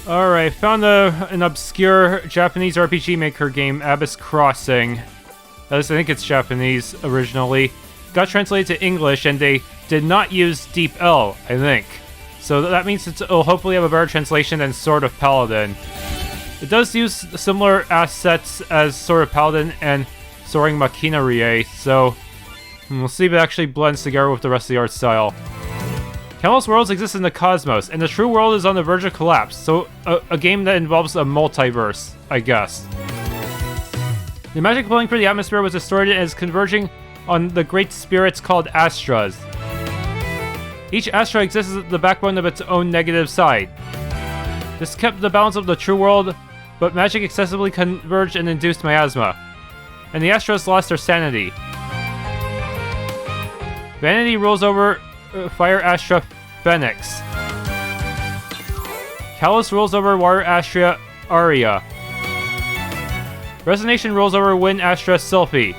Alright, found an obscure Japanese RPG Maker game, Abyss Crossing. At least I think it's Japanese originally. Got translated to English, and they did not use Deep L, I think. So that means it'll hopefully have a better translation than Sword of Paladin. It does use similar assets as Sword of Paladin and Soaring Machinery, so we'll see if it actually blends together with the rest of the art style. Countless worlds exist in the cosmos, and the true world is on the verge of collapse, so a game that involves a multiverse, I guess. The magic flowing through the atmosphere was distorted and is converging on the great spirits called Astras. Each Astra exists as the backbone of its own negative side. This kept the balance of the true world, but magic excessively converged and induced miasma. And the Astras lost their sanity. Vanity rules over Fire Astra Phoenix. Callus rules over Water Astra Aria. Resignation rules over Wind Astra Sylphie.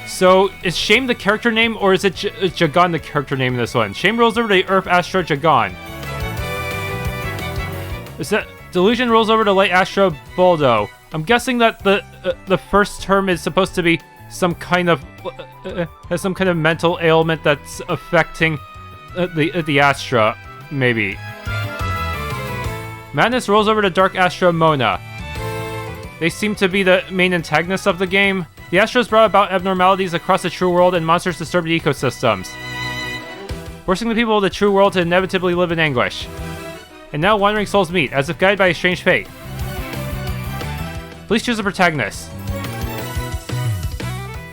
So, is Shame the character name, or is it Jagan the character name in this one? Shame rules over the Earth Astra Jagan. Is that Delusion rules over the Light Astra Boldo? I'm guessing that the first term is supposed to be some kind of has some kind of mental ailment that's affecting the Astra, maybe. Madness rolls over to Dark Astra Mona. They seem to be the main antagonists of the game. The Astras brought about abnormalities across the true world, and monsters disturbed the ecosystems, forcing the people of the true world to inevitably live in anguish. And now wandering souls meet, as if guided by a strange fate. Please choose a protagonist.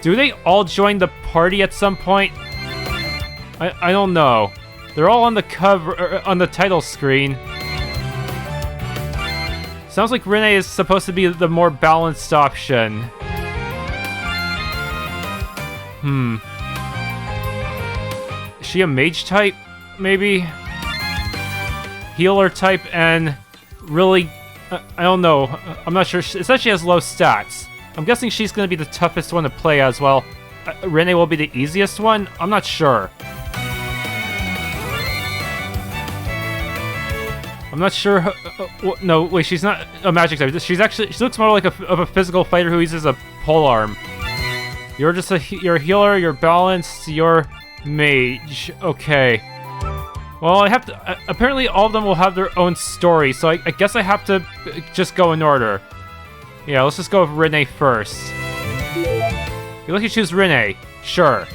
Do they all join the party at some point? I don't know. They're all on the cover, on the title screen. Sounds like Rinne is supposed to be the more balanced option. Is she a mage type, maybe? Healer type, and really, I don't know. I'm not sure. It says she has low stats. I'm guessing she's going to be the toughest one to play as well. Rinne will be the easiest one? I'm not sure. I'm not sure. No, wait, she's not a magic type. She looks more like a physical fighter who uses a polearm. You're just you're a healer, you're balanced, you're mage. Okay. Well, I have to. Apparently, all of them will have their own story, so I guess I have to just go in order. Yeah, let's just go with Rinne first. You'd like to choose Rinne. Sure.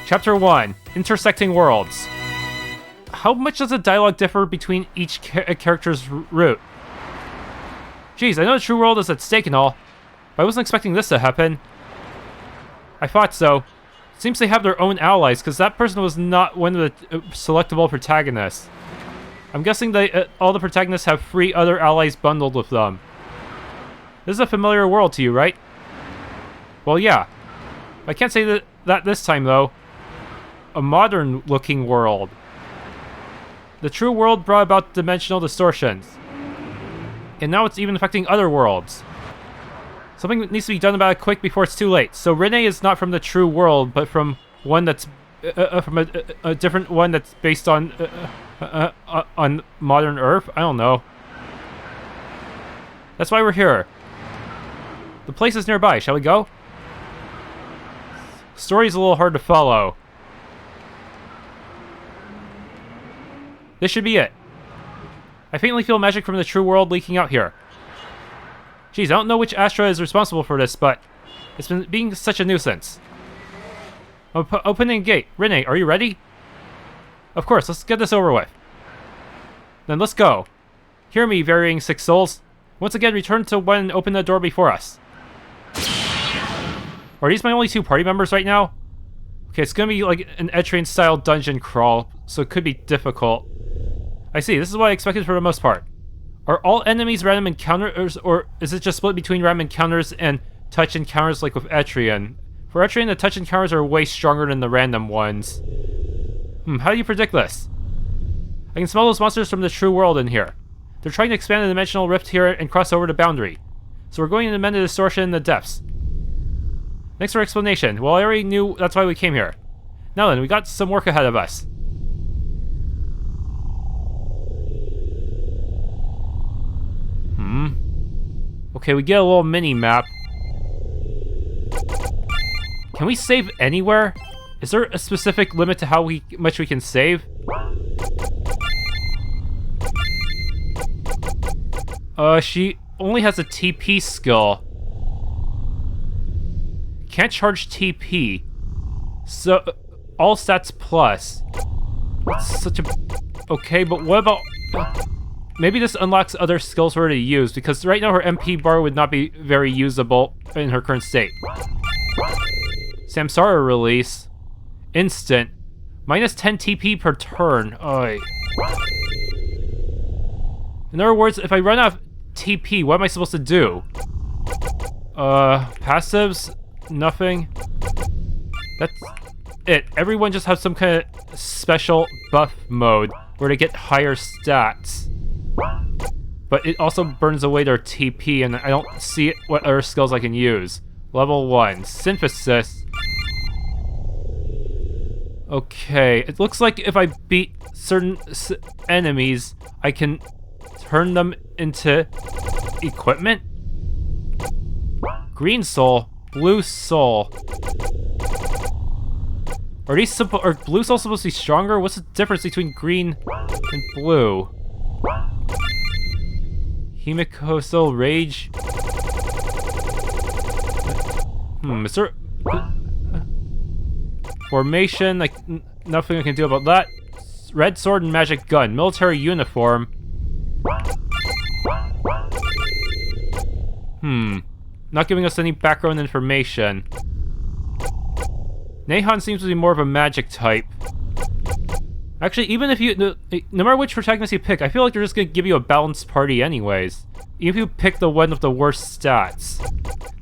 Chapter 1. Intersecting Worlds. How much does the dialogue differ between each character's route? Geez, I know the true world is at stake and all, but I wasn't expecting this to happen. I thought so. It seems they have their own allies, because that person was not one of the selectable protagonists. I'm guessing all the protagonists have 3 other allies bundled with them. This is a familiar world to you, right? Well, yeah. I can't say that this time, though. A modern-looking world. The true world brought about dimensional distortions. And now it's even affecting other worlds. Something needs to be done about it quick before it's too late. So Rinne is not from the true world, but from one that's from a different one that's based on modern Earth? I don't know. That's why we're here. The place is nearby. Shall we go? Story's a little hard to follow. This should be it. I faintly feel magic from the true world leaking out here. Geez, I don't know which Astra is responsible for this, but it's been being such a nuisance. Opening gate. Rinne, are you ready? Of course, let's get this over with. Then let's go. Hear me, varying 6 souls. Once again, return to one and open the door before us. Are these my only 2 party members right now? Okay, it's gonna be like an Etrian-style dungeon crawl, so it could be difficult. I see, this is what I expected for the most part. Are all enemies random encounters, or is it just split between random encounters and touch encounters like with Etrian? For Etrian, the touch encounters are way stronger than the random ones. How do you predict this? I can smell those monsters from the true world in here. They're trying to expand the dimensional rift here and cross over the boundary. So we're going to amend the distortion in the depths. Thanks for explanation. Well, I already knew that's why we came here. Now then, we got some work ahead of us. Okay, we get a little mini-map. Can we save anywhere? Is there a specific limit to how much we can save? She only has a TP skill. Can't charge TP. So, all stats plus. That's such a... Okay, but what about... maybe this unlocks other skills for her to use, because right now her MP bar would not be very usable in her current state. Samsara release. Instant. Minus 10 TP per turn. Oy. In other words, if I run out of TP, what am I supposed to do? Passives? Nothing. That's it. Everyone just has some kind of special buff mode where they get higher stats. But it also burns away their TP, and I don't see what other skills I can use. Level 1. Synthesis. Okay, it looks like if I beat certain enemies, I can turn them into equipment? Green soul, blue soul. Are blue souls supposed to be stronger? What's the difference between green and blue? Hemicosal rage. Is there... formation, like, nothing I can do about that. Red sword and magic gun. Military uniform. Not giving us any background information. Nehan seems to be more of a magic type. Actually, even if you... No matter which protagonist you pick, I feel like they're just gonna give you a balanced party anyways. Even if you pick the one with the worst stats,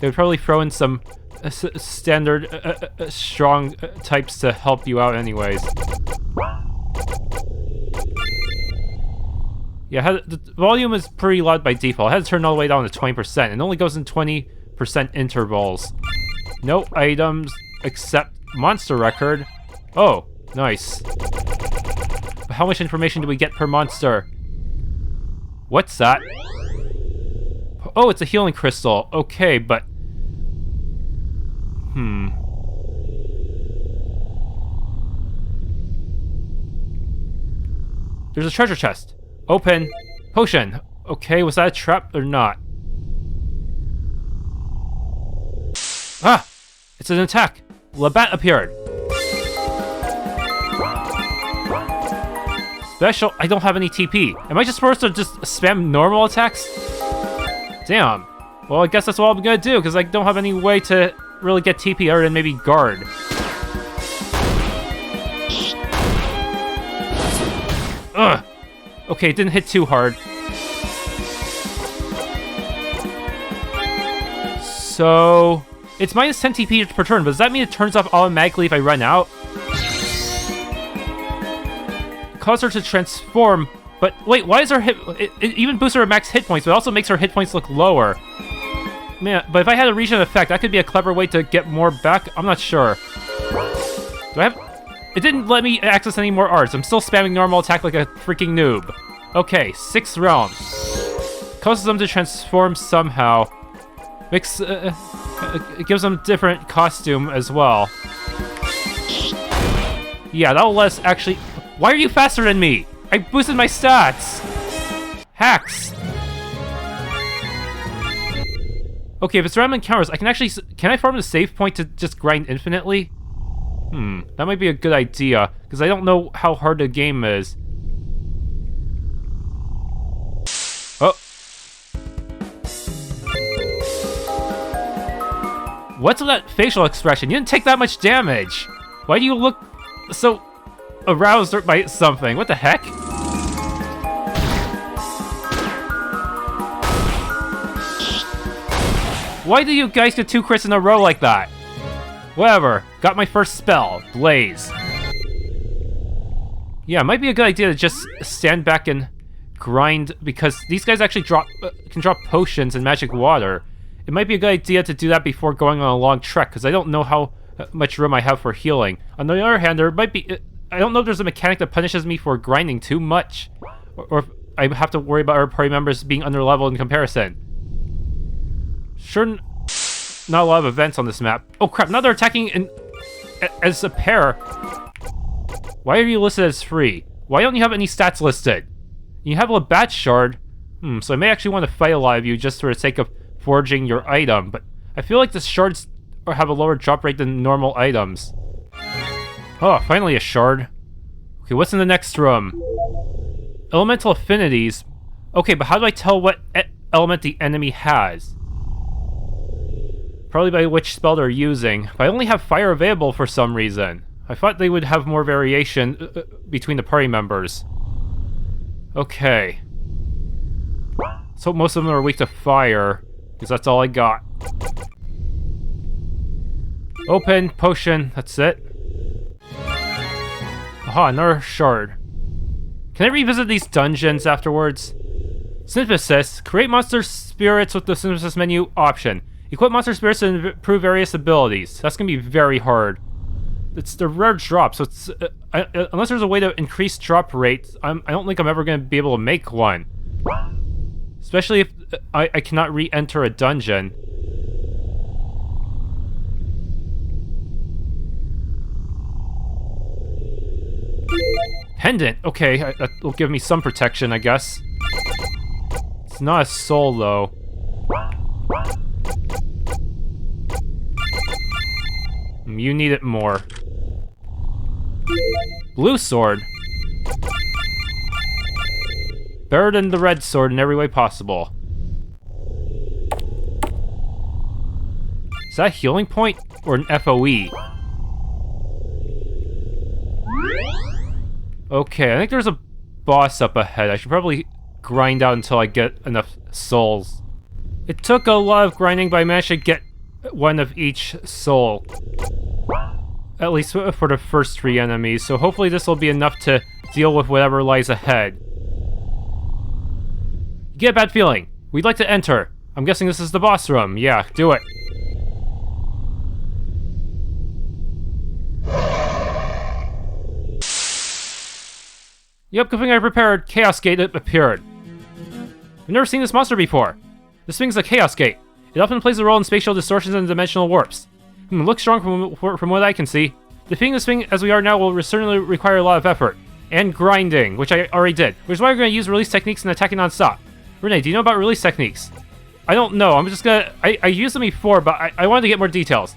they would probably throw in some standard strong types to help you out anyways. Yeah, the volume is pretty loud by default. I had to turn all the way down to 20%. It only goes in 20% intervals. No items except monster record. Oh, nice. But how much information do we get per monster? What's that? Oh, it's a healing crystal. Okay, but... There's a treasure chest. Open. Potion. Okay, was that a trap or not? Ah! It's an attack. Labat appeared. Special. I don't have any TP. Am I just supposed to just spam normal attacks? Damn. Well, I guess that's all I'm gonna do, because I don't have any way to really get TP other than maybe guard. Ugh! Okay, it didn't hit too hard. So... it's minus 10 TP per turn, but does that mean it turns off automatically if I run out? It causes her to transform, but wait, why is her hit... It even boosts her max hit points, but it also makes her hit points look lower. Man, but if I had a regen effect, that could be a clever way to get more back. I'm not sure. Do I have... It didn't let me access any more arts. I'm still spamming normal attack like a freaking noob. Okay, 6th realm. Causes them to transform somehow. Makes... it gives them different costume as well. Yeah, that'll let us actually... Why are you faster than me? I boosted my stats! Hacks! Okay, if it's random encounters, I can actually... Can I farm the save point to just grind infinitely? That might be a good idea, because I don't know how hard the game is. Oh. What's with that facial expression? You didn't take that much damage! Why do you look so aroused by something? What the heck? Why do you guys get 2 crits in a row like that? Whatever. Got my first spell. Blaze. Yeah, it might be a good idea to just stand back and grind, because these guys actually can drop potions and magic water. It might be a good idea to do that before going on a long trek, because I don't know how much room I have for healing. On the other hand, there might be... I don't know if there's a mechanic that punishes me for grinding too much, or if I have to worry about our party members being underleveled in comparison. Sure, not a lot of events on this map. Oh crap, now they're attacking as a pair. Why are you listed as free? Why don't you have any stats listed? You have a bat shard. So I may actually want to fight a lot of you just for the sake of forging your item, but I feel like the shards have a lower drop rate than normal items. Oh, finally a shard. Okay, what's in the next room? Elemental affinities. Okay, but how do I tell what element the enemy has? Probably by which spell they're using. But I only have fire available for some reason. I thought they would have more variation between the party members. Okay. So most of them are weak to fire, because that's all I got. Open, potion, that's it. Aha, another shard. Can I revisit these dungeons afterwards? Synthesis. Create monster spirits with the synthesis menu option. Equip monster spirits to improve various abilities. That's gonna be very hard. It's the rare drop, so it's unless there's a way to increase drop rate, I don't think I'm ever gonna be able to make one. Especially if I cannot re-enter a dungeon. Pendant. Okay, that will give me some protection, I guess. It's not a soul, though. You need it more. Blue sword. Better than the red sword in every way possible. Is that a healing point or an FOE? Okay, I think there's a boss up ahead. I should probably grind out until I get enough souls. It took a lot of grinding, but I managed to get one of each soul. At least for the first 3 enemies, so hopefully this will be enough to deal with whatever lies ahead. You get a bad feeling. We'd like to enter. I'm guessing this is the boss room. Yeah, do it. Yep, good thing I prepared. Chaos Gate appeared. I've never seen this monster before. This thing's a Chaos Gate. It often plays a role in spatial distortions and dimensional warps. Looks strong from what I can see. Defeating this thing as we are now will certainly require a lot of effort. And grinding, which I already did. Which is why we're going to use release techniques and attacking non-stop. Rinne, do you know about release techniques? I don't know, I'm just gonna... I used them before, but I wanted to get more details.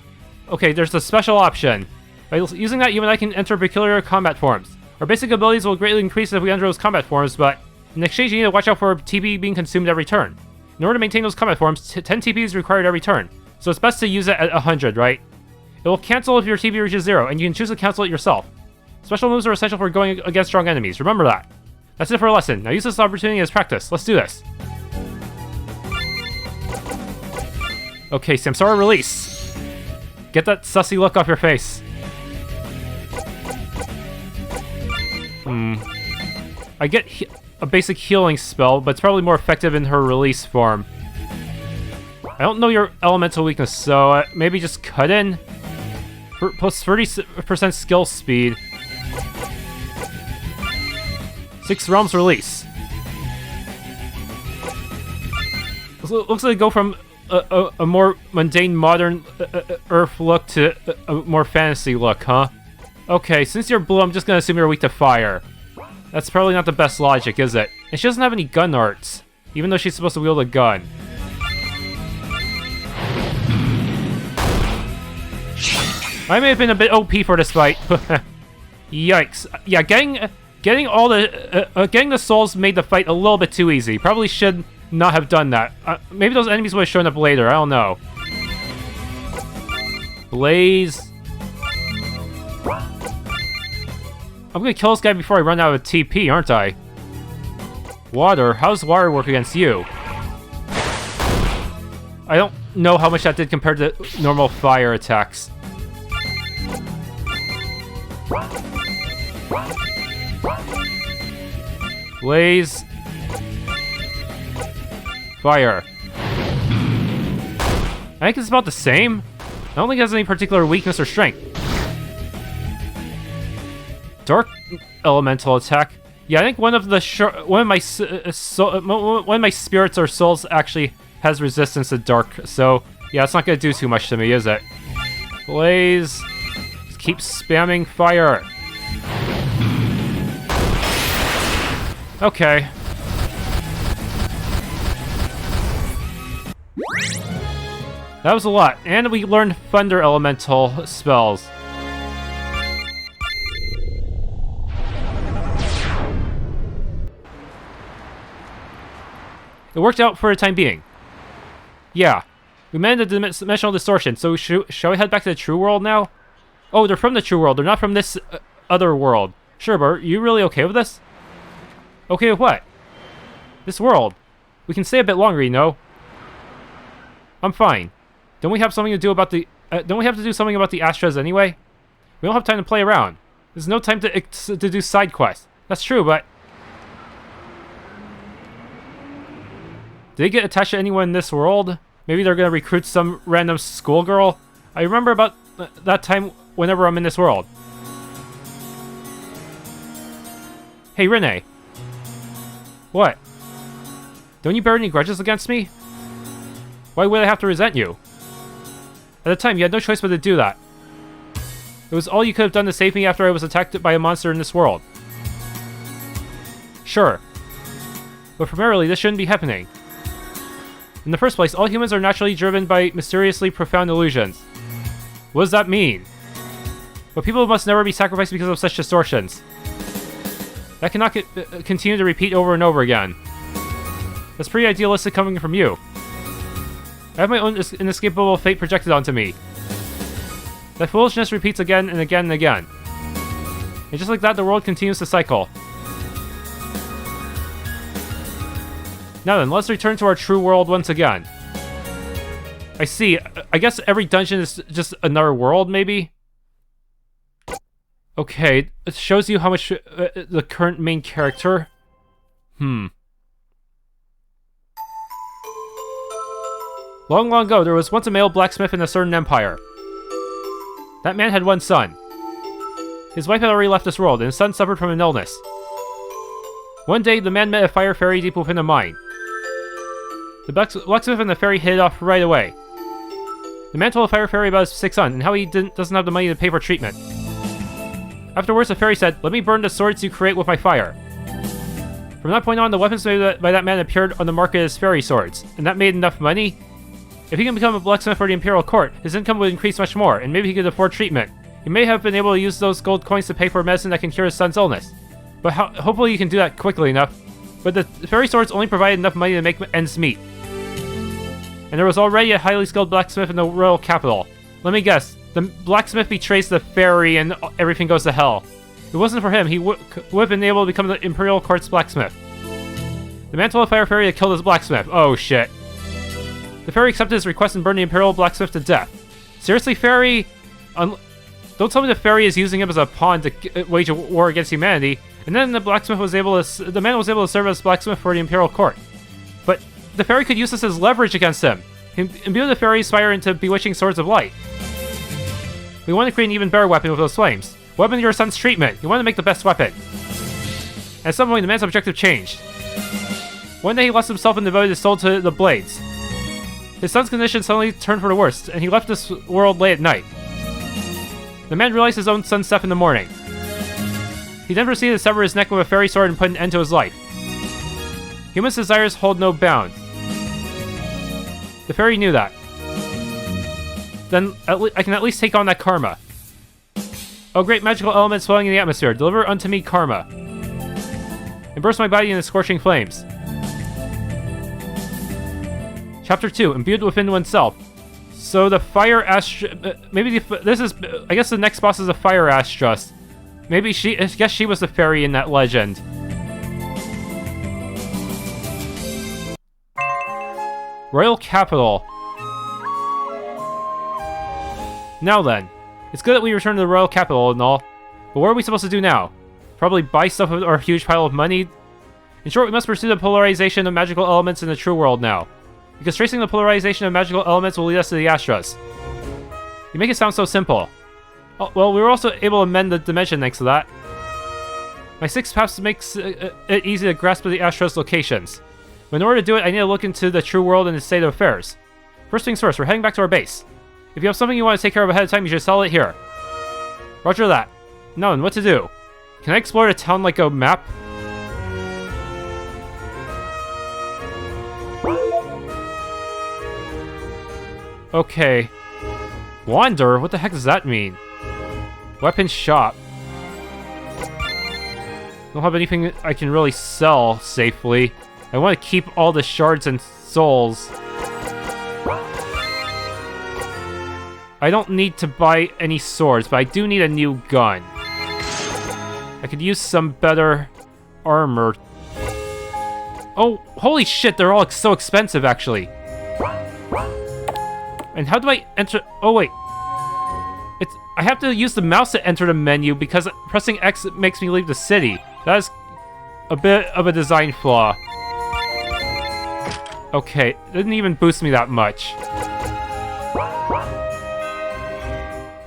Okay, there's a special option. By using that, you and I can enter peculiar combat forms. Our basic abilities will greatly increase if we enter those combat forms, but in exchange you need to watch out for TP being consumed every turn. In order to maintain those combat forms, 10 TP is required every turn, so it's best to use it at 100, right? It will cancel if your TP reaches 0, and you can choose to cancel it yourself. Special moves are essential for going against strong enemies, remember that. That's it for a lesson. Now use this opportunity as practice. Let's do this. Okay, Samsara release. Get that sussy look off your face. I get a basic healing spell, but it's probably more effective in her release form. I don't know your elemental weakness, so maybe just cut in. Plus 30% skill speed. 6 realms release. Looks like they go from a more mundane, modern Earth look to a more fantasy look, huh? Okay, since you're blue, I'm just gonna assume you're weak to fire. That's probably not the best logic, is it? And she doesn't have any gun arts, even though she's supposed to wield a gun. I may have been a bit OP for this fight. Yikes! Yeah, getting the souls made the fight a little bit too easy. Probably should not have done that. Maybe those enemies would have shown up later. I don't know. Blaze. I'm gonna kill this guy before I run out of TP, aren't I? Water? How does water work against you? I don't know how much that did compared to normal fire attacks. Blaze. Fire. I think it's about the same. I don't think it has any particular weakness or strength. Dark elemental attack. Yeah, I think one of my spirits or souls actually has resistance to dark, so yeah, it's not gonna do too much to me, is it? Blaze. Just keep spamming fire. Okay. That was a lot, and we learned Thunder Elemental spells. It worked out for the time being. Yeah. We mended the dimensional distortion, so shall we head back to the true world now? Oh, they're from the true world, they're not from this other world. Sure, but are you really okay with this? Okay with what? This world. We can stay a bit longer, you know? I'm fine. Don't we have something to do about the... don't we have to do something about the Astras anyway? We don't have time to play around. There's no time to do side quests. That's true, but... Did they get attached to anyone in this world? Maybe they're gonna recruit some random schoolgirl? I remember about that time whenever I'm in this world. Hey, Rinne. What? Don't you bear any grudges against me? Why would I have to resent you? At the time, you had no choice but to do that. It was all you could have done to save me after I was attacked by a monster in this world. Sure. But primarily, this shouldn't be happening. In the first place, all humans are naturally driven by mysteriously profound illusions. What does that mean? But people must never be sacrificed because of such distortions. That cannot continue to repeat over and over again. That's pretty idealistic coming from you. I have my own inescapable fate projected onto me. That foolishness repeats again and again and again. And just like that, the world continues to cycle. Now then, let's return to our true world once again. I see. I guess every dungeon is just another world, maybe? Okay, it shows you how much the current main character... Long, long ago, there was once a male blacksmith in a certain empire. That man had one son. His wife had already left this world, and his son suffered from an illness. One day, the man met a fire fairy deep within a mine. The blacksmith and the fairy hit it off right away. The man told the fire fairy about his sick son, and how he doesn't have the money to pay for treatment. Afterwards, the fairy said, "Let me burn the swords you create with my fire." From that point on, the weapons made by that man appeared on the market as fairy swords, and that made enough money. If he can become a blacksmith for the imperial court, his income would increase much more, and maybe he could afford treatment. He may have been able to use those gold coins to pay for medicine that can cure his son's illness. But hopefully you can do that quickly enough. But the fairy swords only provided enough money to make ends meet. And there was already a highly skilled blacksmith in the royal capital. Let me guess, the blacksmith betrays the fairy and everything goes to hell. If it wasn't for him, he would have been able to become the imperial court's blacksmith. The man told the fire fairy to kill this blacksmith. Oh shit. The fairy accepted his request and burned the imperial blacksmith to death. Seriously, fairy? Don't tell me the fairy is using him as a pawn to wage a war against humanity. And then the man was able to serve as blacksmith for the imperial court. But the fairy could use this as leverage against him. Imbue the fairy's fire into bewitching swords of light. We want to create an even better weapon with those flames. Weapon your son's treatment. You want to make the best weapon. At some point, the man's objective changed. One day, he lost himself and devoted his soul to the blades. His son's condition suddenly turned for the worst, and he left this world late at night. The man realized his own son's death in the morning. He then proceeded to sever his neck with a fairy sword and put an end to his life. Humans' desires hold no bounds. The fairy knew that. Then I can at least take on that karma. Oh, great magical elements flowing in the atmosphere, deliver unto me karma. Immerse my body in the scorching flames. Chapter 2, imbued within oneself. So the fire Astras... I guess the next boss is a fire Astras. I guess she was the fairy in that legend. Royal Capital. Now then, it's good that we return to the Royal Capital and all, but what are we supposed to do now? Probably buy stuff with our huge pile of money? In short, we must pursue the polarization of magical elements in the true world now, because tracing the polarization of magical elements will lead us to the Astras. You make it sound so simple. Oh, well, we were also able to mend the dimension thanks to that. My 6 paths makes it easy to grasp the Astras locations. But in order to do it, I need to look into the true world and the state of affairs. First things first, we're heading back to our base. If you have something you want to take care of ahead of time, you should sell it here. Roger that. Now then, what to do? Can I explore the town like a map? Okay. Wander? What the heck does that mean? Weapon shop. Don't have anything I can really sell safely. I want to keep all the shards and souls. I don't need to buy any swords, but I do need a new gun. I could use some better armor. Oh, holy shit, they're all so expensive, actually. And how do I enter? Oh, wait. I have to use the mouse to enter the menu because pressing X makes me leave the city. That is a bit of a design flaw. Okay, it didn't even boost me that much.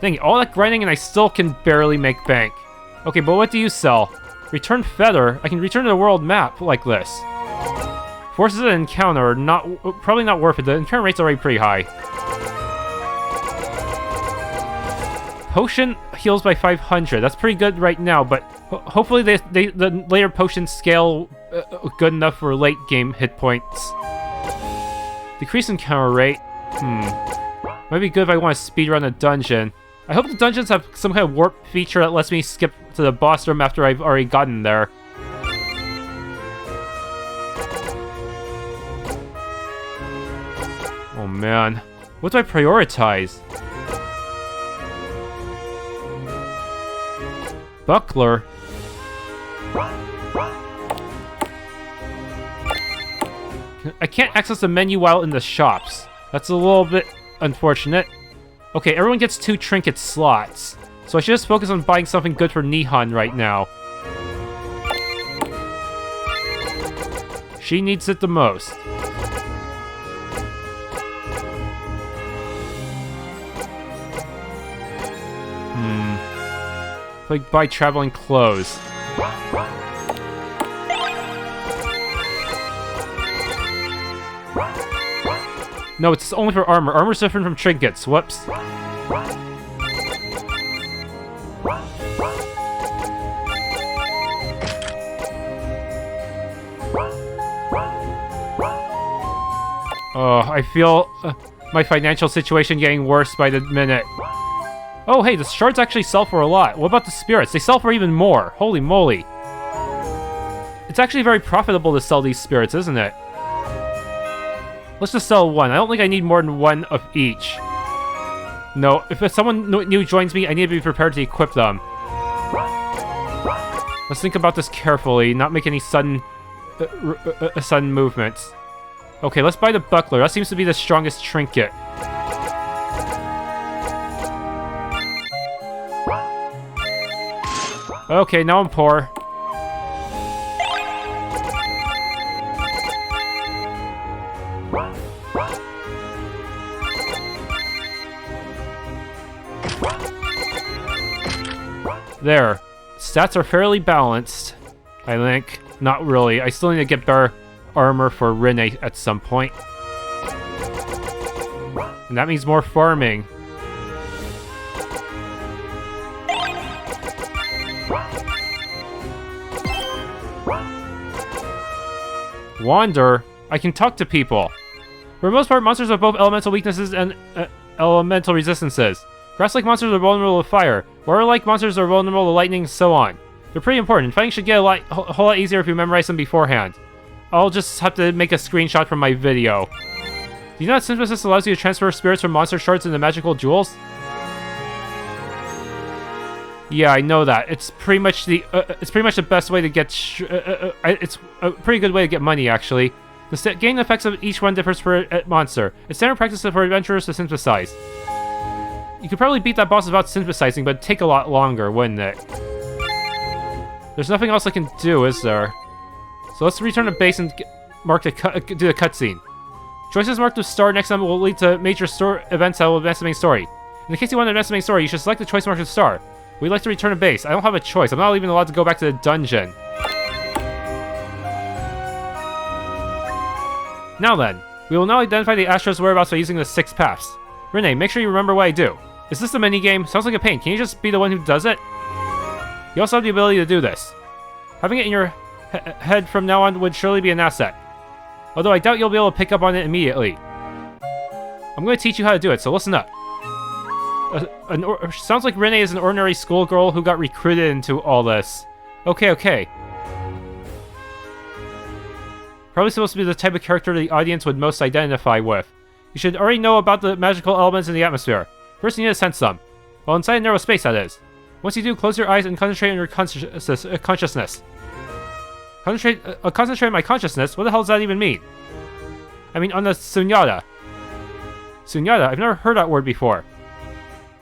Dang it, all that grinding and I still can barely make bank. Okay, but what do you sell? Return feather? I can return to the world map like this. Forces an encounter are probably not worth it. The encounter rate's already pretty high. Potion heals by 500. That's pretty good right now, but hopefully the later potions scale good enough for late game hit points. Decrease encounter rate. Might be good if I want to speedrun a dungeon. I hope the dungeons have some kind of warp feature that lets me skip to the boss room after I've already gotten there. Oh man. What do I prioritize? Buckler. I can't access the menu while in the shops. That's a little bit unfortunate. Okay, everyone gets 2 trinket slots. So I should just focus on buying something good for Nehan right now. She needs it the most. Like buy traveling clothes. No, it's only for armor. Armor's different from trinkets. Whoops. Oh, I feel my financial situation getting worse by the minute. Oh, hey, the shards actually sell for a lot. What about the spirits? They sell for even more. Holy moly. It's actually very profitable to sell these spirits, isn't it? Let's just sell one. I don't think I need more than one of each. No, if someone new joins me, I need to be prepared to equip them. Let's think about this carefully, not make any sudden movements. Okay, let's buy the buckler. That seems to be the strongest trinket. Okay, now I'm poor. There. Stats are fairly balanced, I think. Not really. I still need to get better armor for Rinne at some point. And that means more farming. Wander. I can talk to people. For the most part, monsters have both elemental weaknesses and elemental resistances. Grass-like monsters are vulnerable to fire. Water-like monsters are vulnerable to lightning, and so on. They're pretty important. Fighting should get a whole lot easier if you memorize them beforehand. I'll just have to make a screenshot from my video. Do you know that synthesis allows you to transfer spirits from monster shards into magical jewels? Yeah, I know that. It's pretty much the best way to get. It's a pretty good way to get money, actually. The gain effects of each one differs per monster. It's standard practice for adventurers to synthesize. You could probably beat that boss without synthesizing, but it'd take a lot longer, wouldn't it? There's nothing else I can do, is there? So let's return to base and do the cutscene. Choices marked with star next time will lead to major events that will advance the main story. In the case you want to advance the main story, you should select the choice marked with star. We'd like to return to base. I don't have a choice. I'm not even allowed to go back to the dungeon. Now then, we will now identify the Astras' whereabouts by using the 6 paths. Rinne, make sure you remember what I do. Is this a minigame? Sounds like a pain. Can you just be the one who does it? You also have the ability to do this. Having it in your head from now on would surely be an asset. Although I doubt you'll be able to pick up on it immediately. I'm going to teach you how to do it, so listen up. Sounds like Rinne is an ordinary schoolgirl who got recruited into all this. Okay. Probably supposed to be the type of character the audience would most identify with. You should already know about the magical elements in the atmosphere. First, you need to sense them. Well, inside a narrow space, that is. Once you do, close your eyes and concentrate on your consciousness. Concentrate on my consciousness? What the hell does that even mean? I mean, on the sunyata. Sunyata? I've never heard that word before.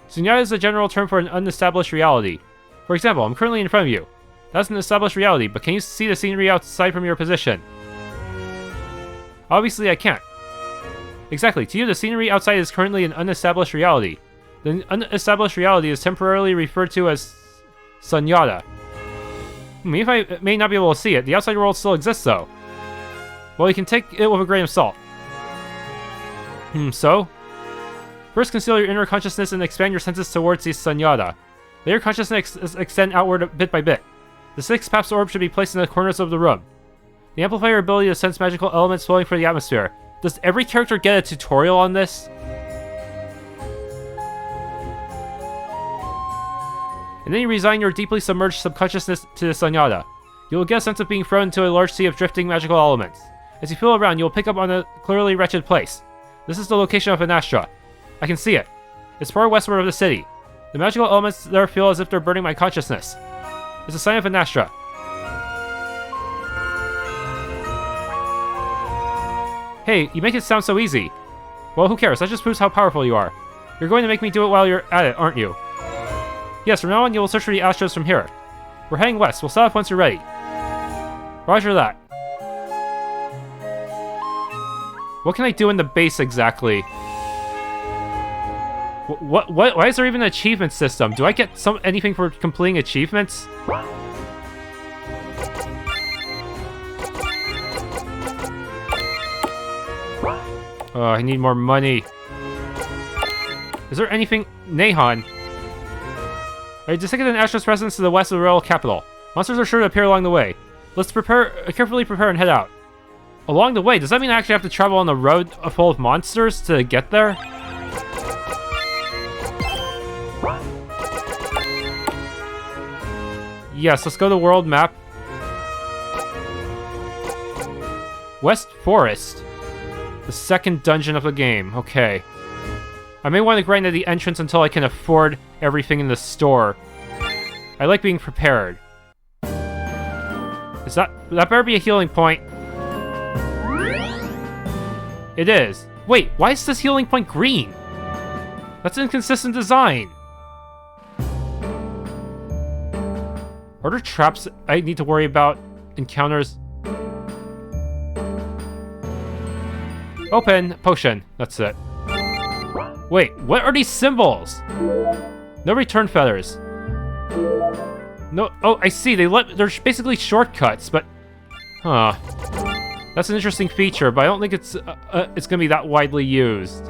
Sunyata is a general term for an unestablished reality. For example, I'm currently in front of you. That's an established reality, but can you see the scenery outside from your position? Obviously, I can't. Exactly. To you, the scenery outside is currently an unestablished reality. The unestablished reality is temporarily referred to as sunyata. Even if I may not be able to see it, the outside world still exists, though. Well, you can take it with a grain of salt. So? First, conceal your inner consciousness and expand your senses towards the sunyata. Let your consciousness extend outward bit by bit. The 6 paths orb should be placed in the corners of the room. They amplify your ability to sense magical elements flowing through the atmosphere. Does every character get a tutorial on this? And then you resign your deeply submerged subconsciousness to the sunyata. You will get a sense of being thrown into a large sea of drifting magical elements. As you feel around, you will pick up on a clearly wretched place. This is the location of an Astra. I can see it. It's far westward of the city. The magical elements there feel as if they're burning my consciousness. It's a sign of an Astra. Hey, you make it sound so easy. Well, who cares? That just proves how powerful you are. You're going to make me do it while you're at it, aren't you? Yes, from now on you will search for the Astras from here. We're heading west. We'll set off once you're ready. Roger that. What can I do in the base exactly? Why is there even an achievement system? Do I get anything for completing achievements? Oh, I need more money. Is there anything? Nehan. I detected an Astra's presence to the west of the royal capital. Monsters are sure to appear along the way. Let's carefully prepare and head out. Along the way? Does that mean I actually have to travel on the road full of monsters to get there? Yes, let's go to world map. West Forest. The second dungeon of the game. Okay. I may want to grind at the entrance until I can afford everything in the store. I like being prepared. That better be a healing point. It is. Wait, why is this healing point green? That's inconsistent design. Are there traps I need to worry about? Encounters? Open. Potion. That's it. Wait, what are these symbols? No return feathers. No. Oh, I see. They're basically shortcuts, but... Huh. That's an interesting feature, but I don't think it's gonna be that widely used.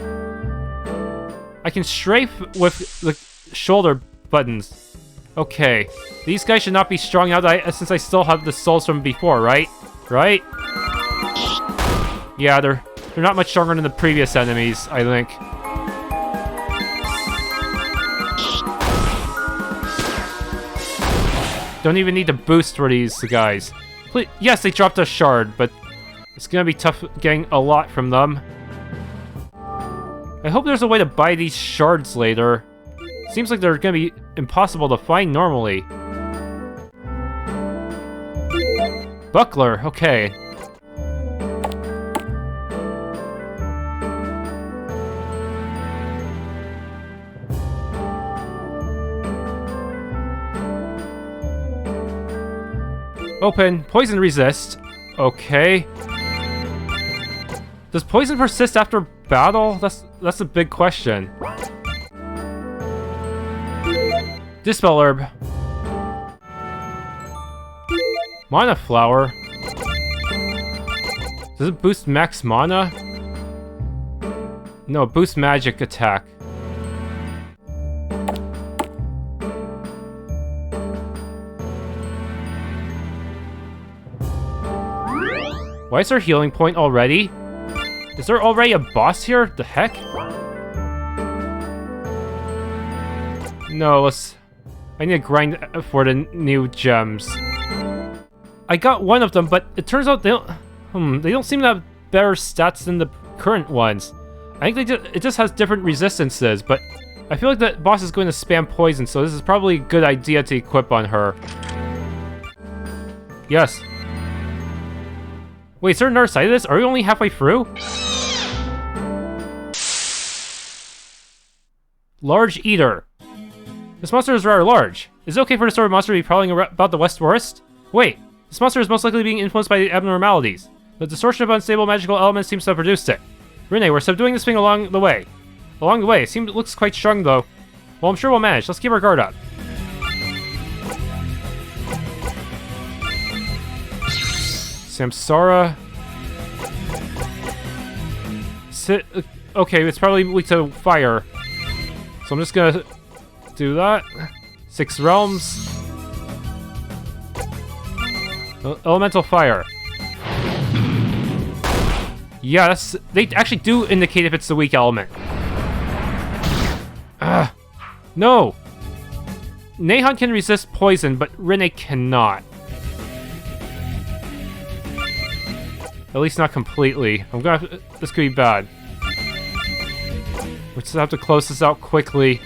I can strafe with the shoulder buttons. Okay. These guys should not be strong now that since I still have the souls from before, right? Right? Yeah, they're not much stronger than the previous enemies, I think. Don't even need to boost for these guys. Please, yes, they dropped a shard, but it's gonna be tough getting a lot from them. I hope there's a way to buy these shards later. Seems like they're gonna be impossible to find normally. Buckler, okay. Open. Poison resist. Okay. Does poison persist after battle? That's a big question. Dispel herb. Mana flower. Does it boost max mana? No, boost magic attack. Why is there a healing point already? Is there already a boss here? The heck? No, I need to grind for the new gems. I got one of them, but it turns out they don't seem to have better stats than the current ones. I think it just has different resistances, but I feel like the boss is going to spam poison, so this is probably a good idea to equip on her. Yes. Wait, is there another side of this? Are we only halfway through? Large Eater. This monster is rather large. Is it okay for the sort of monster to be prowling about the West Forest? Wait, this monster is most likely being influenced by abnormalities. The distortion of unstable magical elements seems to have produced it. Rinne, we're subduing this thing along the way. It looks quite strong though. Well, I'm sure we'll manage. Let's keep our guard up. Samsara. Okay, it's probably weak to fire. So I'm just gonna do that. 6 realms. Elemental fire. Yeah, they actually do indicate if it's the weak element. No! Nehan can resist poison, but Rinne cannot. At least not completely. This could be bad. We just have to close this out quickly.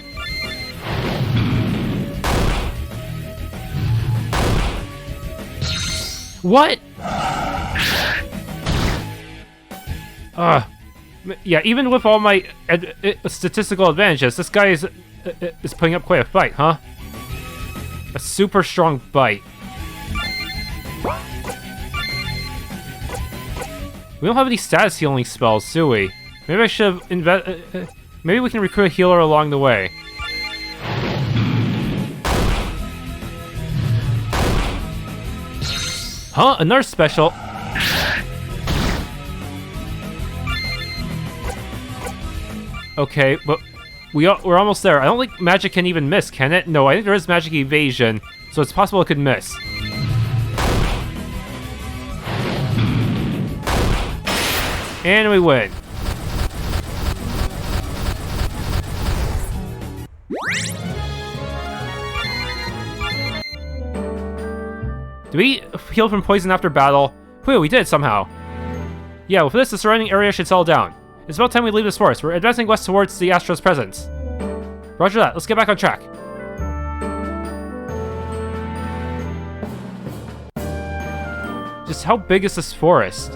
What? Yeah, even with all my statistical advantages, this guy is putting up quite a fight, huh? A super strong bite. We don't have any status healing spells, do we? Maybe I should have maybe we can recruit a healer along the way. Huh? Another special. Okay, but we're almost there. I don't think magic can even miss, can it? No, I think there is magic evasion, so it's possible it could miss. And we win. Do we heal from poison after battle? Whew, we did it somehow. Yeah, with this, the surrounding area should settle down. It's about time we leave this forest. We're advancing west towards the Astras' presence. Roger that. Let's get back on track. Just how big is this forest?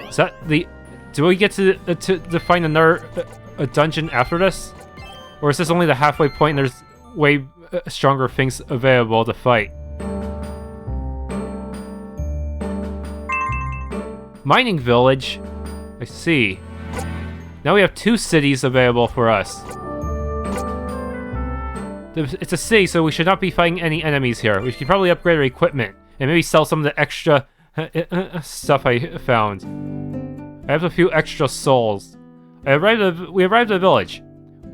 Is that the... Do we get to find another a dungeon after this? Or is this only the halfway point and there's way stronger things available to fight? Mining village? I see. Now we have 2 cities available for us. It's a city, so we should not be fighting any enemies here. We should probably upgrade our equipment and maybe sell some of the extra stuff I found. I have a few extra souls. We arrived at the village.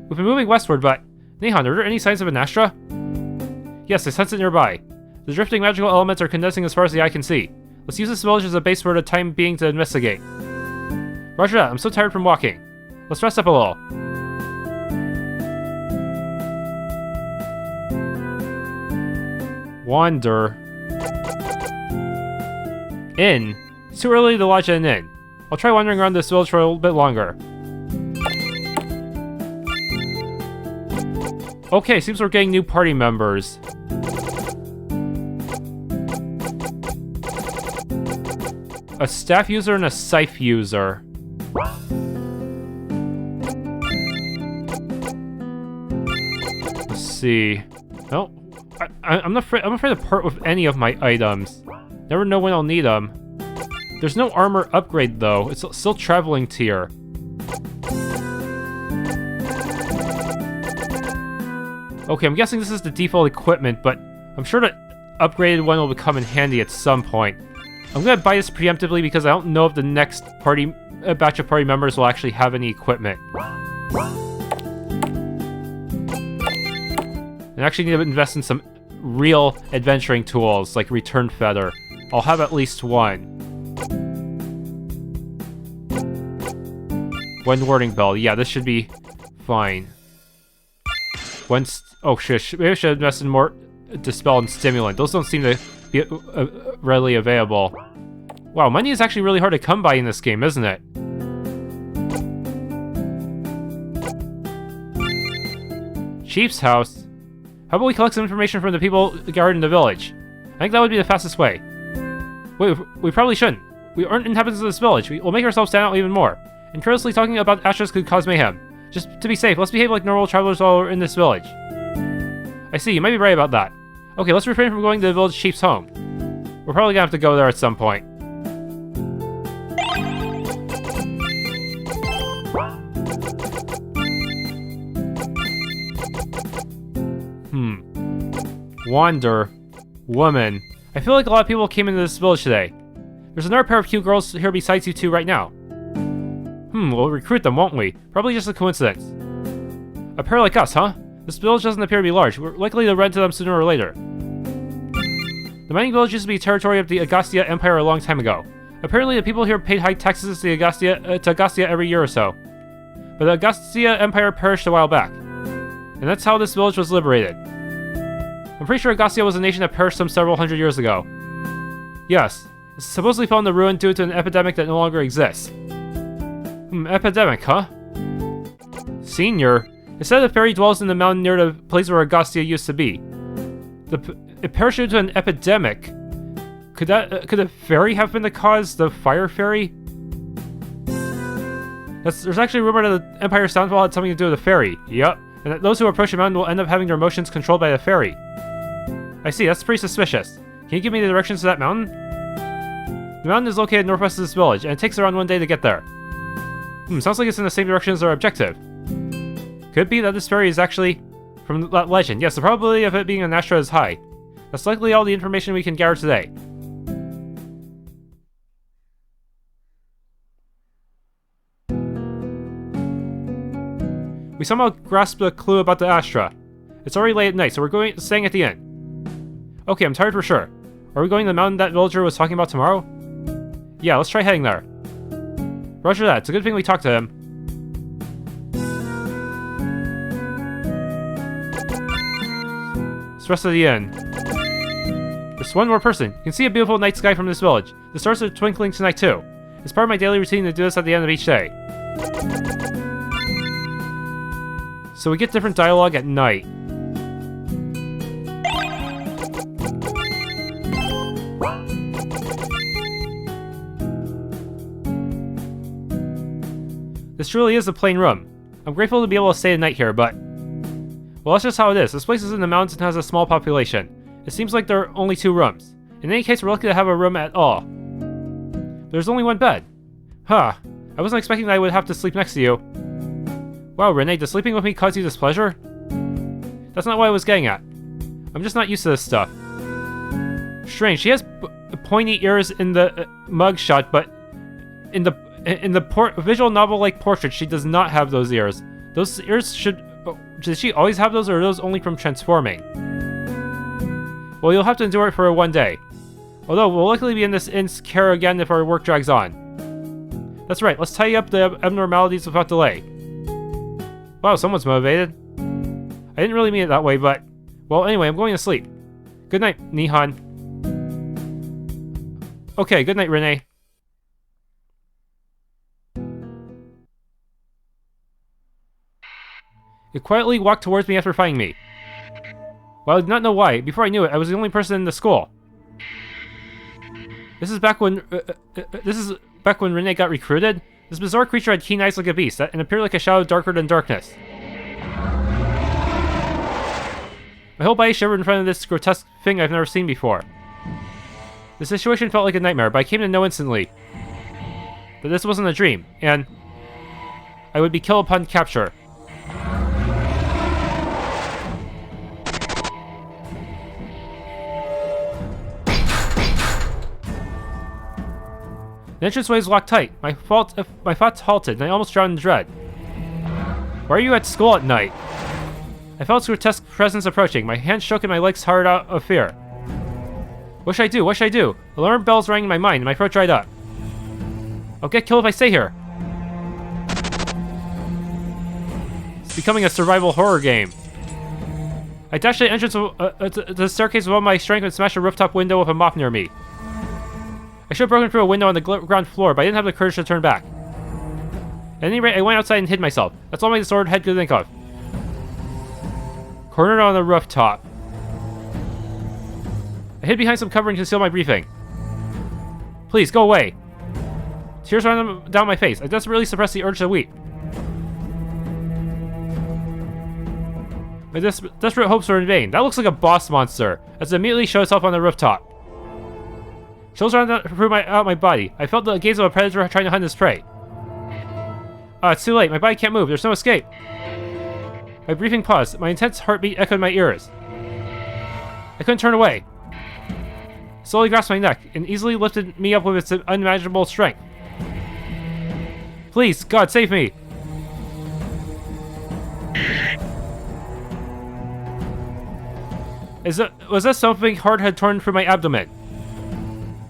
We've been moving westward, but... Nehan, are there any signs of an Astra? Yes, I sense it nearby. The drifting magical elements are condensing as far as the eye can see. Let's use this village as a base for the time being to investigate. Roger that, I'm so tired from walking. Let's rest up a little. Wander. Inn. It's too early to lodge at an inn. I'll try wandering around this village for a little bit longer. Okay, seems we're getting new party members. A staff user and a scythe user. Let's see. No, I'm afraid to part with any of my items. Never know when I'll need them. There's no armor upgrade though. It's still traveling tier. Okay, I'm guessing this is the default equipment, but I'm sure the upgraded one will come in handy at some point. I'm gonna buy this preemptively because I don't know if the next batch of party members will actually have any equipment. And I actually need to invest in some real adventuring tools, like Return Feather. I'll have at least one. One Warding Bell. Yeah, this should be fine. Oh shit, maybe I should have invested more Dispel and Stimulant. Those don't seem to be readily available. Wow, money is actually really hard to come by in this game, isn't it? Chief's house? How about we collect some information from the people guarding the village? I think that would be the fastest way. Wait, we probably shouldn't. We aren't inhabitants of this village. We'll make ourselves stand out even more. And carelessly talking about Astras could cause mayhem. Just to be safe, let's behave like normal travelers while we're in this village. I see, you might be right about that. Okay, let's refrain from going to the village chief's home. We're probably gonna have to go there at some point. Wander. Woman. I feel like a lot of people came into this village today. There's another pair of cute girls here besides you two right now. We'll recruit them, won't we? Probably just a coincidence. A pair like us, huh? This village doesn't appear to be large. We're likely to run into them sooner or later. The mining village used to be territory of the Agastya Empire a long time ago. Apparently the people here paid high taxes to Agastya every year or so. But the Agastya Empire perished a while back. And that's how this village was liberated. I'm pretty sure Agastya was a nation that perished some several hundred years ago. Yes, it supposedly fell in the ruin due to an epidemic that no longer exists. Epidemic, huh? Senior? It said a fairy dwells in the mountain near the place where Agastya used to be. It perished due to an epidemic. Could a fairy have been the cause? The fire fairy? There's actually a rumor that the Empire's downfall had something to do with a fairy. Yup. And that those who approach the mountain will end up having their emotions controlled by the fairy. I see, that's pretty suspicious. Can you give me the directions to that mountain? The mountain is located northwest of this village, and it takes around one day to get there. Sounds like it's in the same direction as our objective. Could it be that this fairy is actually from that legend? Yes, the probability of it being an Astras is high. That's likely all the information we can gather today. We somehow grasped a clue about the Astra. It's already late at night, so we're staying at the inn. Okay, I'm tired for sure. Are we going to the mountain that villager was talking about tomorrow? Yeah, let's try heading there. Roger that, it's a good thing we talked to him. It's the rest of the inn. There's one more person. You can see a beautiful night sky from this village. The stars are twinkling tonight too. It's part of my daily routine to do this at the end of each day. So we get different dialogue at night. This truly is a plain room. I'm grateful to be able to stay the night here, but... well, that's just how it is. This place is in the mountains and has a small population. It seems like there are only 2 rooms. In any case, we're lucky to have a room at all. There's only 1 bed. Huh. I wasn't expecting that I would have to sleep next to you. Wow, Rinne, does sleeping with me cause you displeasure? That's not what I was getting at. I'm just not used to this stuff. Strange, she has pointy ears in the mugshot, but in the visual novel-like portrait, she does not have those ears. Those ears should... did she always have those, or are those only from transforming? Well, you'll have to endure it for 1 day. Although, we'll likely be in this inn's care again if our work drags on. That's right, let's tidy up the abnormalities without delay. Wow, someone's motivated. I didn't really mean it that way, but... well, anyway, I'm going to sleep. Good night, Nehan. Okay, good night, Rinne. It quietly walked towards me after finding me. Well, I did not know why. Before I knew it, I was the only person in the school. This is back when Rinne got recruited. This bizarre creature had keen eyes like a beast, and appeared like a shadow darker than darkness. My whole body shivered in front of this grotesque thing I've never seen before. The situation felt like a nightmare, but I came to know instantly that this wasn't a dream, and I would be killed upon capture. The entranceway is locked tight. My thoughts halted, and I almost drowned in dread. Why are you at school at night? I felt its grotesque presence approaching. My hands shook and my legs hard out of fear. What should I do? What should I do? Alarm bells rang in my mind, and my throat dried up. I'll get killed if I stay here. It's becoming a survival horror game. I dashed to the entrance of the staircase with all my strength and smashed a rooftop window with a mop near me. I should have broken through a window on the ground floor, but I didn't have the courage to turn back. At any rate, I went outside and hid myself. That's all my disordered head could think of. Cornered on the rooftop. I hid behind some cover and concealed my breathing. Please, go away. Tears ran down my face. I desperately suppressed the urge to weep. My desperate hopes were in vain. That looks like a boss monster, as it immediately showed itself on the rooftop. Chills ran through my body. I felt the gaze of a predator trying to hunt his prey. It's too late. My body can't move. There's no escape. My breathing paused. My intense heartbeat echoed in my ears. I couldn't turn away. It slowly grasped my neck and easily lifted me up with its unimaginable strength. Please, God, save me! Was that something hard had torn through my abdomen?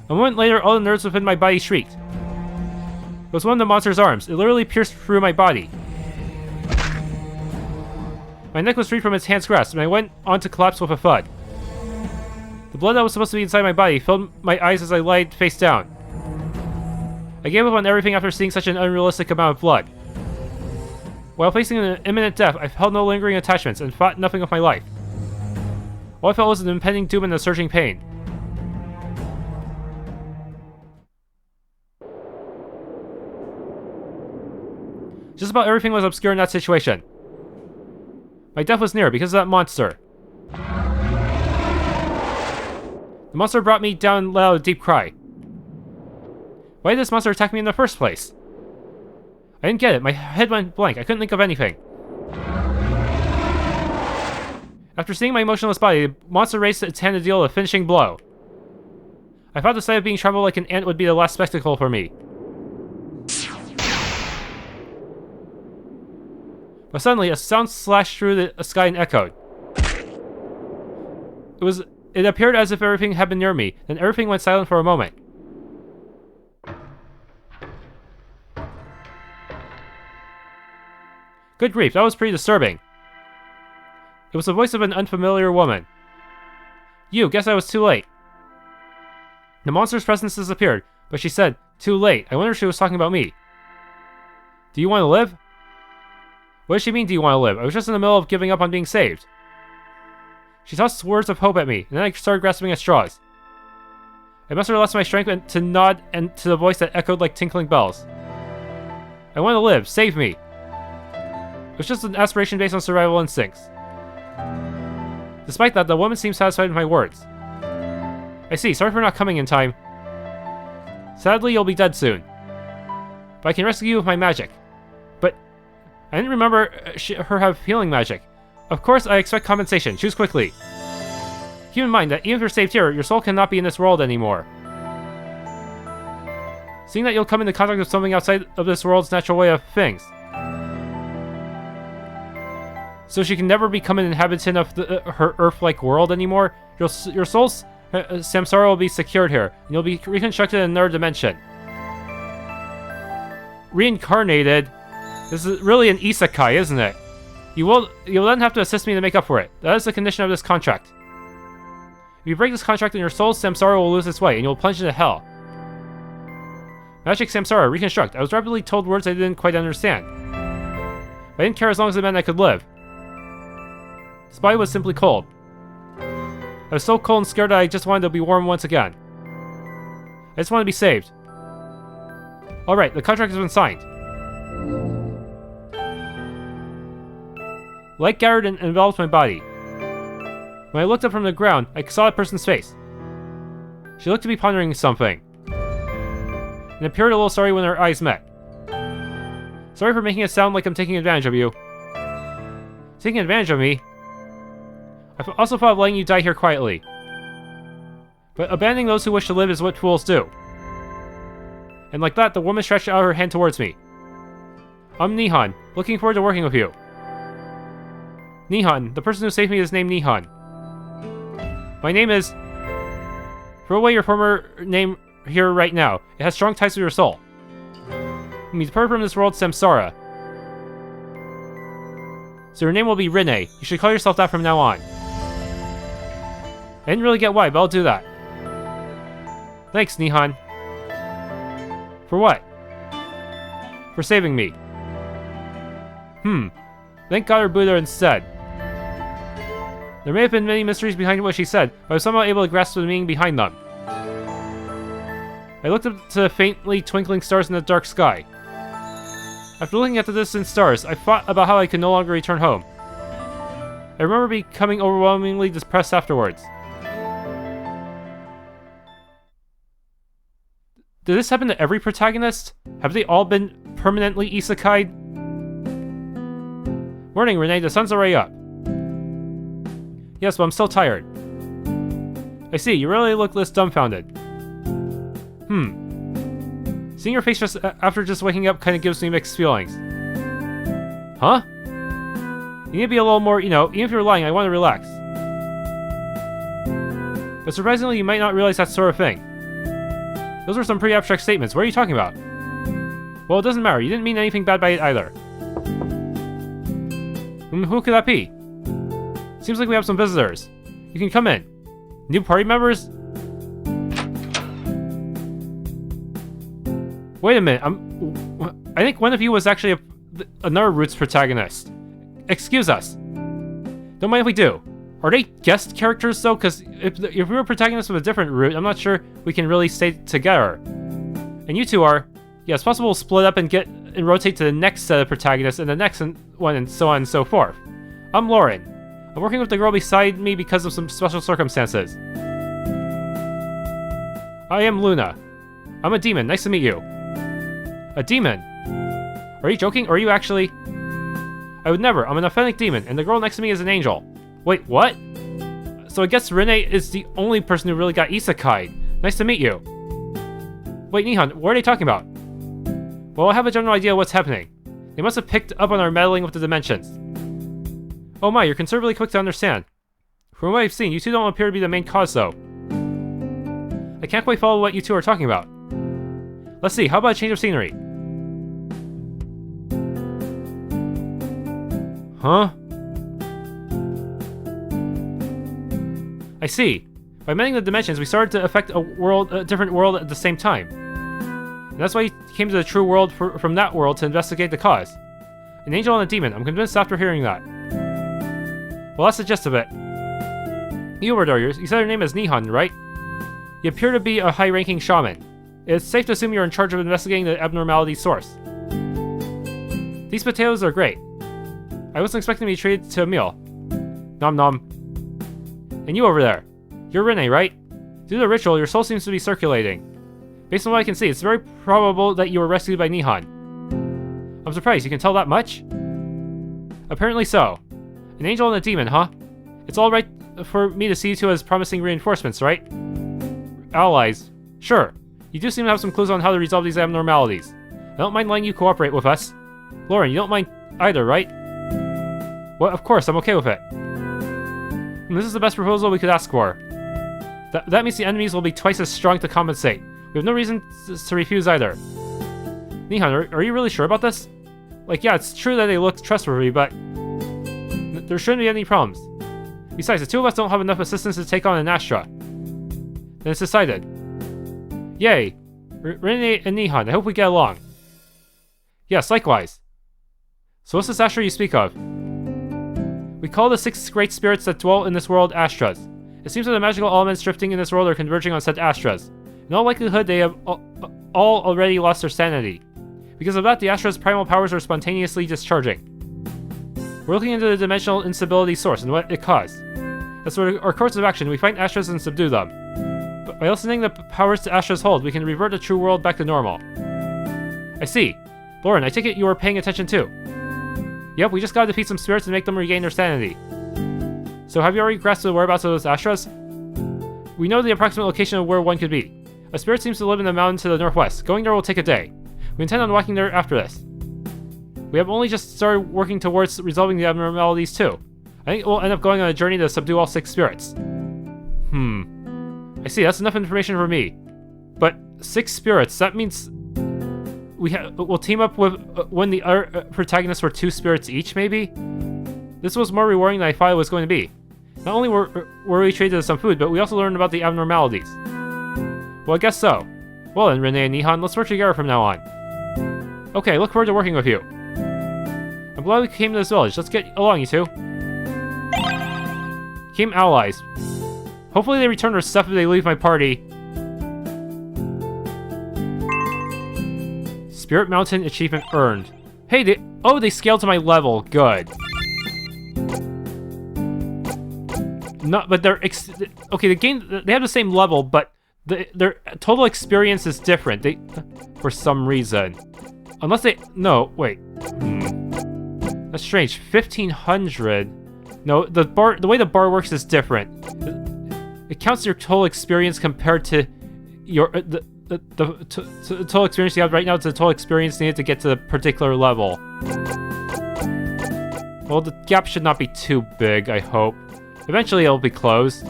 A moment later, all the nerves within my body shrieked. It was one of the monster's arms. It literally pierced through my body. My neck was freed from its hand's grasp, and I went on to collapse with a thud. The blood that was supposed to be inside my body filled my eyes as I lied face down. I gave up on everything after seeing such an unrealistic amount of blood. While facing an imminent death, I held no lingering attachments and thought nothing of my life. All I felt was an impending doom and a surging pain. Just about everything was obscure in that situation. My death was near because of that monster. The monster brought me down loud, a deep cry. Why did this monster attack me in the first place? I didn't get it. My head went blank. I couldn't think of anything. After seeing my motionless body, the monster raised its hand to deal a finishing blow. I thought the sight of being trampled like an ant would be the last spectacle for me. But suddenly, a sound slashed through the sky and echoed. It appeared as if everything had been near me, then everything went silent for a moment. Good grief, that was pretty disturbing. It was the voice of an unfamiliar woman. You, guess I was too late. The monster's presence disappeared, but she said, too late. I wonder if she was talking about me. Do you want to live? What does she mean, do you want to live? I was just in the middle of giving up on being saved. She tossed words of hope at me, and then I started grasping at straws. I must have lost my strength to nod and to the voice that echoed like tinkling bells. I want to live. Save me. It was just an aspiration based on survival instincts. Despite that, the woman seemed satisfied with my words. I see. Sorry for not coming in time. Sadly, you'll be dead soon. But I can rescue you with my magic. But I didn't remember her have healing magic. Of course, I expect compensation. Choose quickly. Keep in mind that even if you're saved here, your soul cannot be in this world anymore. Seeing that you'll come into contact with something outside of this world's natural way of things. So she can never become an inhabitant of her Earth-like world anymore. Your soul's samsara will be secured here, and you'll be reconstructed in another dimension. Reincarnated? This is really an isekai, isn't it? You'll then have to assist me to make up for it. That is the condition of this contract. If you break this contract, then your soul's samsara will lose its way, and you'll plunge into hell. Magic samsara, reconstruct. I was rapidly told words I didn't quite understand. But I didn't care as long as it meant I could live. This body was simply cold. I was so cold and scared that I just wanted to be warm once again. I just wanted to be saved. Alright, the contract has been signed. Light gathered and enveloped my body. When I looked up from the ground, I saw a person's face. She looked to be pondering something, and appeared a little sorry when our eyes met. Sorry for making it sound like I'm taking advantage of you. Taking advantage of me? I also thought of letting you die here quietly. But abandoning those who wish to live is what fools do. And like that, the woman stretched out her hand towards me. I'm Nehan. Looking forward to working with you. Nehan. The person who saved me is named Nehan. My name is... Throw away your former name here right now. It has strong ties to your soul. It means departed from this world, samsara. So your name will be Rinne. You should call yourself that from now on. I didn't really get why, but I'll do that. Thanks, Nehan. For what? For saving me. Thank God or Buddha instead. There may have been many mysteries behind what she said, but I was somehow able to grasp the meaning behind them. I looked up to the faintly twinkling stars in the dark sky. After looking at the distant stars, I thought about how I could no longer return home. I remember becoming overwhelmingly depressed afterwards. Did this happen to every protagonist? Have they all been permanently isekai'd? Morning, Rinne, the sun's already up. Yes, but I'm still tired. I see, you really look less dumbfounded. Seeing your face just after just waking up kinda gives me mixed feelings. Huh? You need to be a little more, even if you're lying, I want to relax. But surprisingly, you might not realize that sort of thing. Those were some pretty abstract statements. What are you talking about? Well, it doesn't matter. You didn't mean anything bad by it either. Who could that be? Seems like we have some visitors. You can come in. New party members? Wait a minute. I think one of you was actually another Roots protagonist. Excuse us. Don't mind if we do. Are they guest characters though? Because if we were protagonists with a different route, I'm not sure we can really stay together. And you two are, yeah, it's possible we'll split up and rotate to the next set of protagonists and the next one and so on and so forth. I'm Lauren. I'm working with the girl beside me because of some special circumstances. I am Luna. I'm a demon. Nice to meet you. A demon? Are you joking? Or are you actually... I would never. I'm an authentic demon, and the girl next to me is an angel. Wait, what? So I guess Rinne is the only person who really got isekai'd. Nice to meet you. Wait, Nehan, what are they talking about? Well, I have a general idea of what's happening. They must have picked up on our meddling with the dimensions. Oh my, you're considerably quick to understand. From what I've seen, you two don't appear to be the main cause, though. I can't quite follow what you two are talking about. Let's see, how about a change of scenery? Huh? I see. By mending the dimensions, we started to affect a different world at the same time. And that's why he came to the true world from that world to investigate the cause. An angel and a demon, I'm convinced after hearing that. Well, that's the gist of it. You over there, you said your name is Nehan, right? You appear to be a high-ranking shaman. It's safe to assume you're in charge of investigating the abnormality source. These potatoes are great. I wasn't expecting to be treated to a meal. Nom nom. And you over there. You're Rinne, right? Due to the ritual, your soul seems to be circulating. Based on what I can see, it's very probable that you were rescued by Nehan. I'm surprised, you can tell that much? Apparently so. An angel and a demon, huh? It's alright for me to see you two as promising reinforcements, right? Allies. Sure. You do seem to have some clues on how to resolve these abnormalities. I don't mind letting you cooperate with us. Lauren, you don't mind either, right? Well, of course, I'm okay with it. This is the best proposal we could ask for. That means the enemies will be twice as strong to compensate. We have no reason to refuse either. Nehan, are you really sure about this? Like, yeah, it's true that they look trustworthy, but... there shouldn't be any problems. Besides, the two of us don't have enough assistance to take on an Astra. Then it's decided. Yay! Rinne and Nehan, I hope we get along. Yes, likewise. So what's this Astra you speak of? We call the 6 great spirits that dwell in this world Astras. It seems that the magical elements drifting in this world are converging on said Astras. In all likelihood, they have all already lost their sanity. Because of that, the Astras' primal powers are spontaneously discharging. We're looking into the dimensional instability source and what it caused. As for our course of action, we find Astras and subdue them. But by listening the powers to Astras hold, we can revert the true world back to normal. I see. Lauren, I take it you are paying attention too. Yep, we just gotta defeat some spirits and make them regain their sanity. So have you already grasped the whereabouts of those Astras? We know the approximate location of where one could be. A spirit seems to live in the mountain to the northwest. Going there will take a day. We intend on walking there after this. We have only just started working towards resolving the abnormalities too. I think we'll end up going on a journey to subdue all 6 spirits. I see, that's enough information for me. But 6 spirits, that means we'll team up with when the other protagonists were 2 spirits each, maybe? This was more rewarding than I thought it was going to be. Not only were we treated to some food, but we also learned about the abnormalities. Well, I guess so. Well then, Rinne and Nehan, let's work together from now on. Okay, look forward to working with you. I'm glad we came to this village. Let's get along, you two. Became allies. Hopefully they return their stuff if they leave my party. Spirit Mountain achievement earned. Hey, they scaled to my level. Good. Not, but they're okay. They have the same level, but their total experience is different. For some reason, unless no, wait. That's strange. 1500. No, the way the bar works is different. It counts your total experience compared to your the total experience you have right now to the total experience needed to get to the particular level. Well, the gap should not be too big, I hope. Eventually it'll be closed.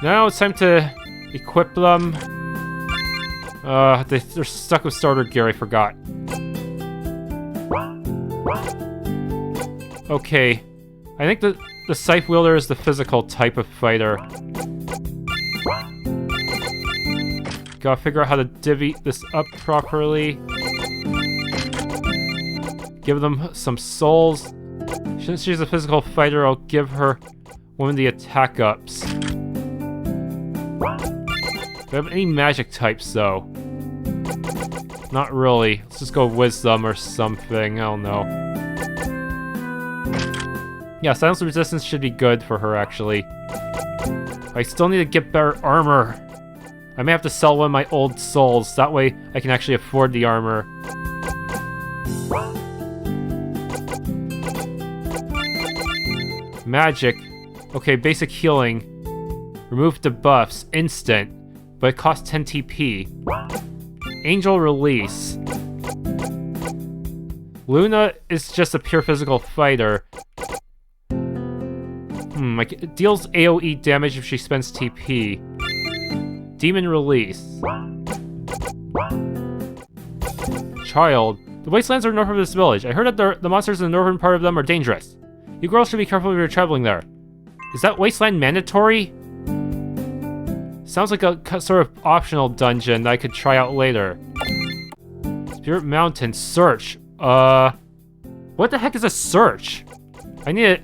Now it's time to equip them. They're stuck with starter gear, I forgot. Okay, I think the scythe wielder is the physical type of fighter. Gotta figure out how to divvy this up properly. Give them some souls. Since she's a physical fighter, I'll give her one of the attack ups. Do I have any magic types, though? Not really. Let's just go wisdom or something. I don't know. Yeah, silence resistance should be good for her, actually. I still need to get better armor. I may have to sell one of my old souls. That way I can actually afford the armor. Magic. Okay, basic healing. Remove debuffs. Instant. But it costs 10 TP. Angel release. Luna is just a pure physical fighter. It deals AoE damage if she spends TP. Demon release. Child. The wastelands are north of this village. I heard that the monsters in the northern part of them are dangerous. You girls should be careful if you're traveling there. Is that wasteland mandatory? Sounds like a sort of optional dungeon that I could try out later. Spirit Mountain, search. What the heck is a search? I need it.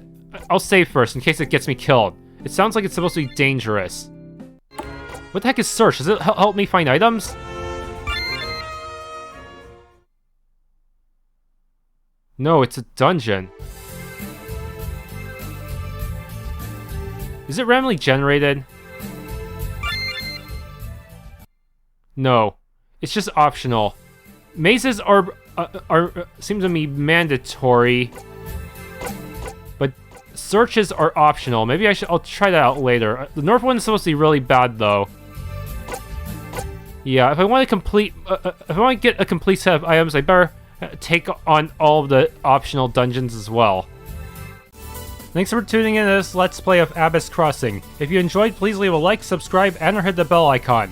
I'll save first in case it gets me killed. It sounds like it's supposed to be dangerous. What the heck is search? Does it help me find items? No, it's a dungeon. Is it randomly generated? No, it's just optional. Mazes are seem to be mandatory, but searches are optional. Maybe I'll try that out later. The north one is supposed to be really bad though. Yeah, if I want to get a complete set of items, I better take on all of the optional dungeons as well. Thanks for tuning in to this Let's Play of Abyss Crossing. If you enjoyed, please leave a like, subscribe, and or hit the bell icon.